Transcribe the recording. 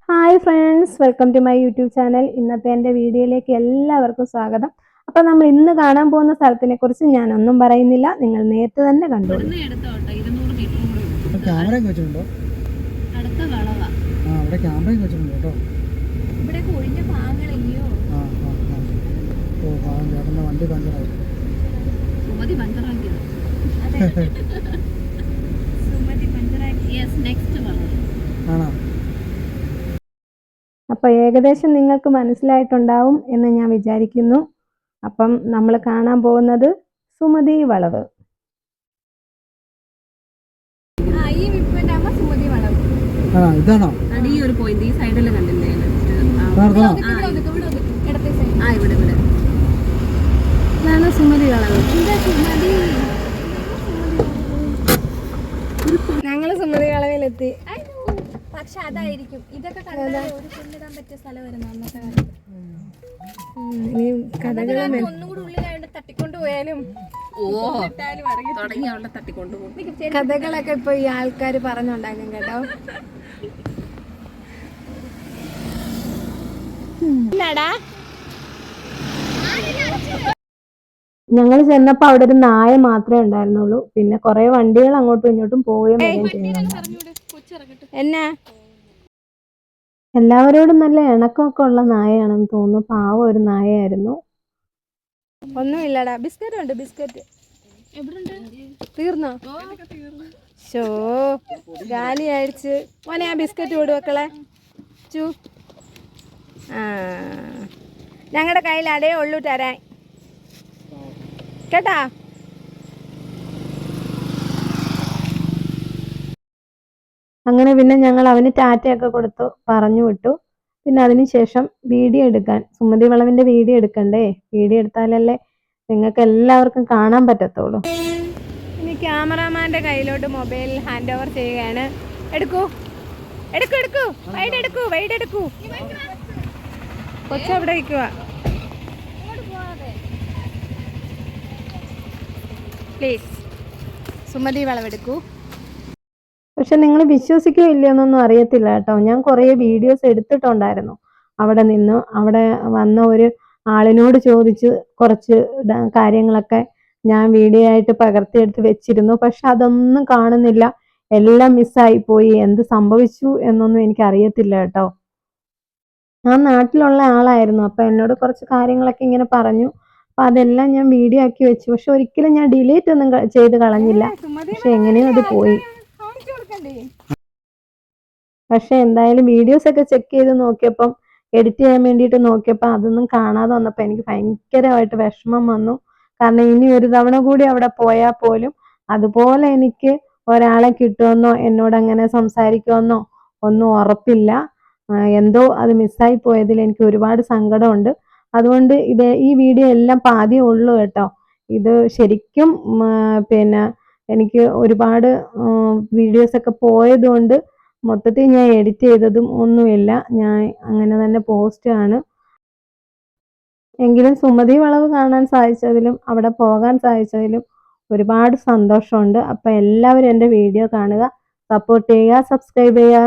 Hi friends, welcome to my YouTube channel. ഇന്നത്തെ എൻ്റെ വീഡിയോയിലേക്ക് എല്ലാവർക്കും സ്വാഗതം. അപ്പോൾ നമ്മൾ ഇന്ന് കാണാൻ പോകുന്ന സ്ഥലത്തിനെ കുറിച്ച് ഞാനൊന്നും പറയുന്നില്ല, നിങ്ങൾ നേരത്തെ തന്നെ കണ്ടു. അപ്പോൾ ഏകദേശം നിങ്ങൾക്ക് മനസ്സിലായിട്ടുണ്ടാവും എന്ന് ഞാൻ വിചാരിക്കുന്നു. അപ്പം നമ്മൾ കാണാൻ പോകുന്നത് സുമതി വളവ്. ഇതാണോ ഒരു പോയിന്റ് ഈ സൈഡിൽ കണ്ടില്ലേ? ഇതാണ് സുമതി വളവ്. ഞങ്ങള് സുമതി വളവിലെത്തി. പക്ഷെ അതായിരിക്കും ഇതൊക്കെ ഒരു കൊണ്ടിടാൻ പറ്റിയ സ്ഥലമായിരുന്നു അന്നത്തെ കാലത്ത്. ഒന്നുകൂടി ഉള്ളിലായോണ്ട് തട്ടിക്കൊണ്ടുപോയാലും കഥകളൊക്കെ ഇപ്പൊ ഈ ആൾക്കാര് പറഞ്ഞുണ്ടാക്കും കേട്ടോ. ഞങ്ങൾ ചെന്നപ്പോ അവിടെ ഒരു നായ മാത്രമേ ഉണ്ടായിരുന്നുള്ളൂ. പിന്നെ കുറെ വണ്ടികൾ അങ്ങോട്ടും ഇങ്ങോട്ടും പോവുകയും എന്നാ എല്ലാവരോടും നല്ല ഇണക്കമൊക്കെ ഉള്ള നായയാണെന്ന് തോന്നുന്നു. പാവം ഒരു നായയായിരുന്നു. ഒന്നുമില്ലടാ, ബിസ്ക്കറ്റ് ഉണ്ട്. ബിസ്ക്കറ്റ് തീർന്നോ? ഷോ ഗാലി അടിച്ച് മോനെ ആ ബിസ്ക്കറ്റ് കൊടുവക്കളെ ചു. ഞങ്ങളുടെ കയ്യിൽ അതേ ഉള്ളൂ തരാൻ കേട്ടാ. അങ്ങനെ പിന്നെ ഞങ്ങൾ അവന് ടാറ്റയൊക്കെ കൊടുത്തു പറഞ്ഞു വിട്ടു. പിന്നെ അതിനുശേഷം വീഡിയോ എടുക്കാൻ, സുമതി വളവിന്റെ വീഡിയോ എടുക്കണ്ടേ? വീഡിയോ എടുത്താലല്ലേ നിങ്ങൾക്ക് എല്ലാവർക്കും കാണാൻ പറ്റത്തുള്ളൂ. ഇനി ക്യാമറാമാന്റെ കയ്യിലോട്ട് മൊബൈൽ ഹാൻഡ് ഓവർ ചെയ്യുകയാണ്. എടുക്കൂ എടുക്കൂ എടുക്കൂ, വൈഡ് എടുക്കൂ, വൈഡ് എടുക്കൂ. കൊച്ചവിടെ ഇരിക്കുക. പ്ലീസ് സുമതി വളവെടുക്കൂ. പക്ഷെ നിങ്ങൾ വിശ്വസിക്കോ ഇല്ലയോന്നൊന്നും അറിയത്തില്ല കേട്ടോ. ഞാൻ കുറേ വീഡിയോസ് എടുത്തിട്ടുണ്ടായിരുന്നു. അവിടെ നിന്ന് അവിടെ വന്ന ഒരു ആളിനോട് ചോദിച്ച് കുറച്ച് കാര്യങ്ങളൊക്കെ ഞാൻ വീഡിയോ ആയിട്ട് പകർത്തിയെടുത്ത് വെച്ചിരുന്നു. പക്ഷെ അതൊന്നും കാണുന്നില്ല, എല്ലാം മിസ്സായി പോയി. എന്ത് സംഭവിച്ചു എന്നൊന്നും എനിക്ക് അറിയത്തില്ല കേട്ടോ. ഞാൻ നാട്ടിലുള്ള ആളായിരുന്നു. അപ്പൊ എന്നോട് കുറച്ച് കാര്യങ്ങളൊക്കെ ഇങ്ങനെ പറഞ്ഞു. അപ്പൊ അതെല്ലാം ഞാൻ വീഡിയോ ആക്കി വെച്ചു. പക്ഷെ ഒരിക്കലും ഞാൻ ഡിലീറ്റ് ഒന്നും ചെയ്ത് കളഞ്ഞില്ല. പക്ഷെ എങ്ങനെയോ അത് പോയി. പക്ഷെ എന്തായാലും വീഡിയോസ് ഒക്കെ ചെക്ക് ചെയ്ത് നോക്കിയപ്പം, എഡിറ്റ് ചെയ്യാൻ വേണ്ടിയിട്ട് നോക്കിയപ്പോൾ അതൊന്നും കാണാതെ വന്നപ്പോൾ എനിക്ക് ഭയങ്കരമായിട്ട് വിഷമം വന്നു. കാരണം ഇനി ഒരു തവണ കൂടി അവിടെ പോയാൽ പോലും അതുപോലെ എനിക്ക് ഒരാളെ കിട്ടുമെന്നോ എന്നോട് അങ്ങനെ സംസാരിക്കുമെന്നോ ഒന്നും ഉറപ്പില്ല. എന്തോ അത് മിസ്സായി പോയതിൽ എനിക്ക് ഒരുപാട് സങ്കടമുണ്ട്. അതുകൊണ്ട് ഈ വീഡിയോ എല്ലാം പാതിയേ ഉള്ളൂ കേട്ടോ. ഇത് ശരിക്കും പിന്നെ എനിക്ക് ഒരുപാട് വീഡിയോസ് ഒക്കെ പോയതുകൊണ്ട് മൊത്തത്തിൽ ഞാൻ എഡിറ്റ് ചെയ്തതും ഒന്നുമില്ല. ഞാൻ അങ്ങനെ തന്നെ പോസ്റ്റ് ആണ്. എങ്കിലും സുമതി വളവ് കാണാൻ സാധിച്ചതിലും അവിടെ പോകാൻ സാധിച്ചതിലും ഒരുപാട് സന്തോഷമുണ്ട്. അപ്പം എല്ലാവരും എൻ്റെ വീഡിയോ കാണുക, സപ്പോർട്ട് ചെയ്യുക, സബ്സ്ക്രൈബ് ചെയ്യുക.